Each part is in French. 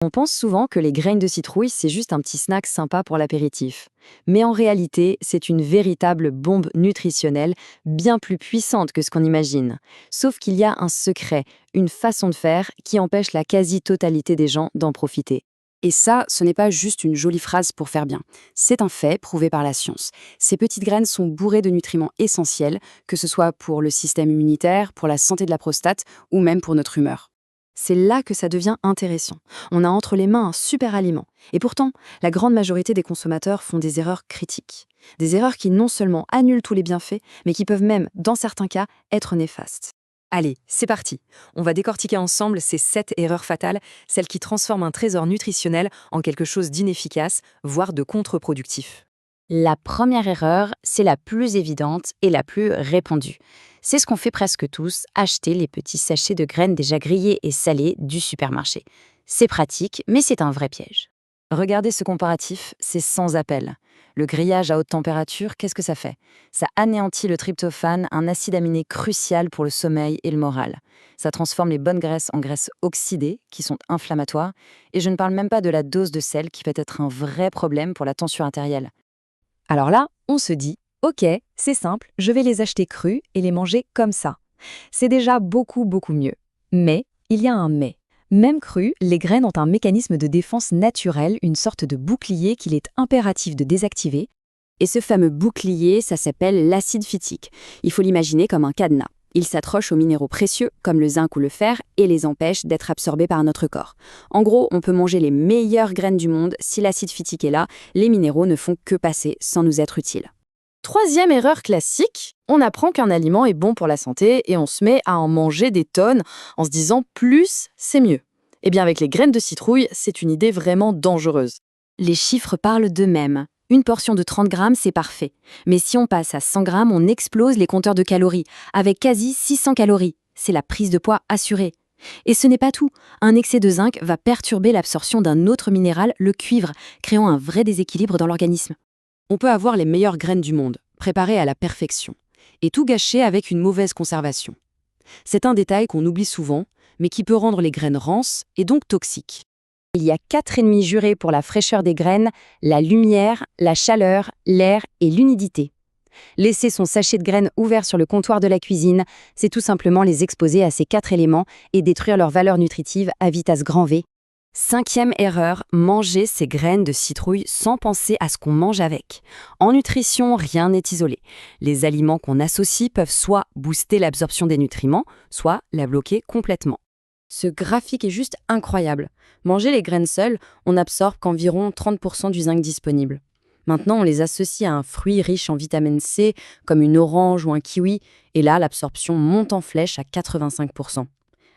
On pense souvent que les graines de citrouille, c'est juste un petit snack sympa pour l'apéritif. Mais en réalité, c'est une véritable bombe nutritionnelle, bien plus puissante que ce qu'on imagine. Sauf qu'il y a un secret, une façon de faire qui empêche la quasi-totalité des gens d'en profiter. Et ça, ce n'est pas juste une jolie phrase pour faire bien. C'est un fait prouvé par la science. Ces petites graines sont bourrées de nutriments essentiels, que ce soit pour le système immunitaire, pour la santé de la prostate ou même pour notre humeur. C'est là que ça devient intéressant. On a entre les mains un super aliment. Et pourtant, la grande majorité des consommateurs font des erreurs critiques. Des erreurs qui non seulement annulent tous les bienfaits, mais qui peuvent même, dans certains cas, être néfastes. Allez, c'est parti. On va décortiquer ensemble ces 7 erreurs fatales, celles qui transforment un trésor nutritionnel en quelque chose d'inefficace, voire de contre-productif. La première erreur, c'est la plus évidente et la plus répandue. C'est ce qu'on fait presque tous, acheter les petits sachets de graines déjà grillées et salées du supermarché. C'est pratique, mais c'est un vrai piège. Regardez ce comparatif, c'est sans appel. Le grillage à haute température, qu'est-ce que ça fait? Ça anéantit le tryptophane, un acide aminé crucial pour le sommeil et le moral. Ça transforme les bonnes graisses en graisses oxydées, qui sont inflammatoires, et je ne parle même pas de la dose de sel qui peut être un vrai problème pour la tension artérielle. Alors là, on se dit, ok, c'est simple, je vais les acheter crus et les manger comme ça. C'est déjà beaucoup mieux. Mais, il y a un mais. Même crues, les graines ont un mécanisme de défense naturel, une sorte de bouclier qu'il est impératif de désactiver. Et ce fameux bouclier, ça s'appelle l'acide phytique. Il faut l'imaginer comme un cadenas. Il s'accroche aux minéraux précieux, comme le zinc ou le fer, et les empêche d'être absorbés par notre corps. En gros, on peut manger les meilleures graines du monde, si l'acide phytique est là, les minéraux ne font que passer sans nous être utiles. Troisième erreur classique, on apprend qu'un aliment est bon pour la santé et on se met à en manger des tonnes en se disant plus, c'est mieux. Eh bien avec les graines de citrouille, c'est une idée vraiment dangereuse. Les chiffres parlent d'eux-mêmes. Une portion de 30 grammes, c'est parfait. Mais si on passe à 100 grammes, on explose les compteurs de calories, avec quasi 600 calories. C'est la prise de poids assurée. Et ce n'est pas tout. Un excès de zinc va perturber l'absorption d'un autre minéral, le cuivre, créant un vrai déséquilibre dans l'organisme. On peut avoir les meilleures graines du monde, préparées à la perfection, et tout gâcher avec une mauvaise conservation. C'est un détail qu'on oublie souvent, mais qui peut rendre les graines rances et donc toxiques. Il y a 4 ennemis jurés pour la fraîcheur des graines, la lumière, la chaleur, l'air et l'humidité. Laisser son sachet de graines ouvert sur le comptoir de la cuisine, c'est tout simplement les exposer à ces 4 éléments et détruire leur valeur nutritive à vitesse grand V. 5e erreur, manger ces graines de citrouille sans penser à ce qu'on mange avec. En nutrition, rien n'est isolé. Les aliments qu'on associe peuvent soit booster l'absorption des nutriments, soit la bloquer complètement. Ce graphique est juste incroyable. Manger les graines seules, on n'absorbe qu'environ 30% du zinc disponible. Maintenant, on les associe à un fruit riche en vitamine C, comme une orange ou un kiwi, et là, l'absorption monte en flèche à 85%.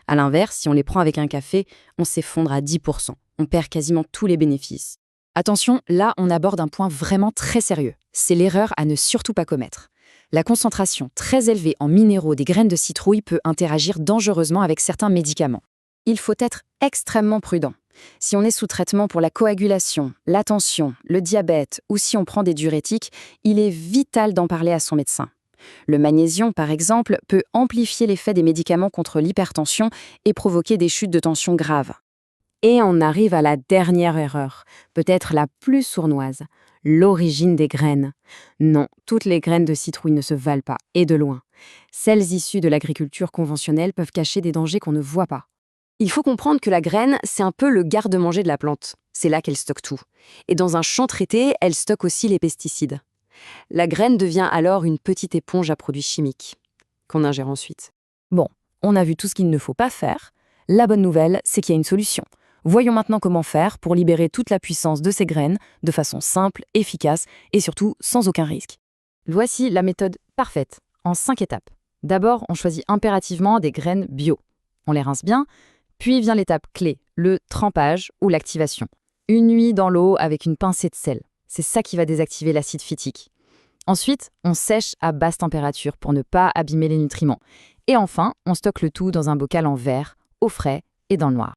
A l'inverse, si on les prend avec un café, on s'effondre à 10%. On perd quasiment tous les bénéfices. Attention, là, on aborde un point vraiment très sérieux. C'est l'erreur à ne surtout pas commettre. La concentration très élevée en minéraux des graines de citrouille peut interagir dangereusement avec certains médicaments. Il faut être extrêmement prudent. Si on est sous traitement pour la coagulation, la tension, le diabète ou si on prend des diurétiques, il est vital d'en parler à son médecin. Le magnésium, par exemple, peut amplifier l'effet des médicaments contre l'hypertension et provoquer des chutes de tension graves. Et on arrive à la dernière erreur, peut-être la plus sournoise, l'origine des graines. Non, toutes les graines de citrouille ne se valent pas, et de loin. Celles issues de l'agriculture conventionnelle peuvent cacher des dangers qu'on ne voit pas. Il faut comprendre que la graine, c'est un peu le garde-manger de la plante. C'est là qu'elle stocke tout. Et dans un champ traité, elle stocke aussi les pesticides. La graine devient alors une petite éponge à produits chimiques, qu'on ingère ensuite. Bon, on a vu tout ce qu'il ne faut pas faire. La bonne nouvelle, c'est qu'il y a une solution. Voyons maintenant comment faire pour libérer toute la puissance de ces graines de façon simple, efficace et surtout sans aucun risque. Voici la méthode parfaite, en 5 étapes. D'abord, on choisit impérativement des graines bio. On les rince bien, puis vient l'étape clé, le trempage ou l'activation. Une nuit dans l'eau avec une pincée de sel. C'est ça qui va désactiver l'acide phytique. Ensuite, on sèche à basse température pour ne pas abîmer les nutriments. Et enfin, on stocke le tout dans un bocal en verre, au frais et dans le noir.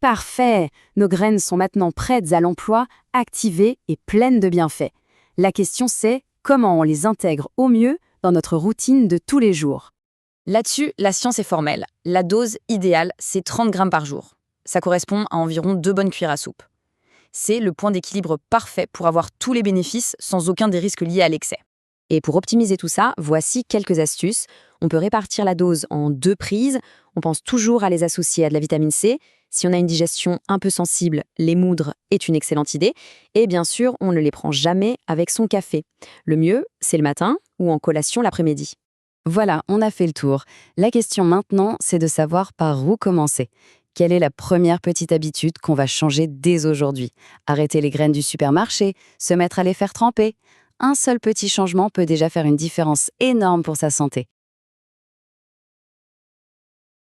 Parfait! Nos graines sont maintenant prêtes à l'emploi, activées et pleines de bienfaits. La question c'est comment on les intègre au mieux dans notre routine de tous les jours. Là-dessus, la science est formelle. La dose idéale, c'est 30 grammes par jour. ça correspond à environ 2 bonnes cuillères à soupe. C'est le point d'équilibre parfait pour avoir tous les bénéfices sans aucun des risques liés à l'excès. Et pour optimiser tout ça, voici quelques astuces. On peut répartir la dose en 2 prises. On pense toujours à les associer à de la vitamine C. Si on a une digestion un peu sensible, les moudres est une excellente idée. Et bien sûr, on ne les prend jamais avec son café. Le mieux, c'est le matin ou en collation l'après-midi. Voilà, on a fait le tour. La question maintenant, c'est de savoir par où commencer. Quelle est la première petite habitude qu'on va changer dès aujourd'hui? Arrêter les graines du supermarché, se mettre à les faire tremper. Un seul petit changement peut déjà faire une différence énorme pour sa santé.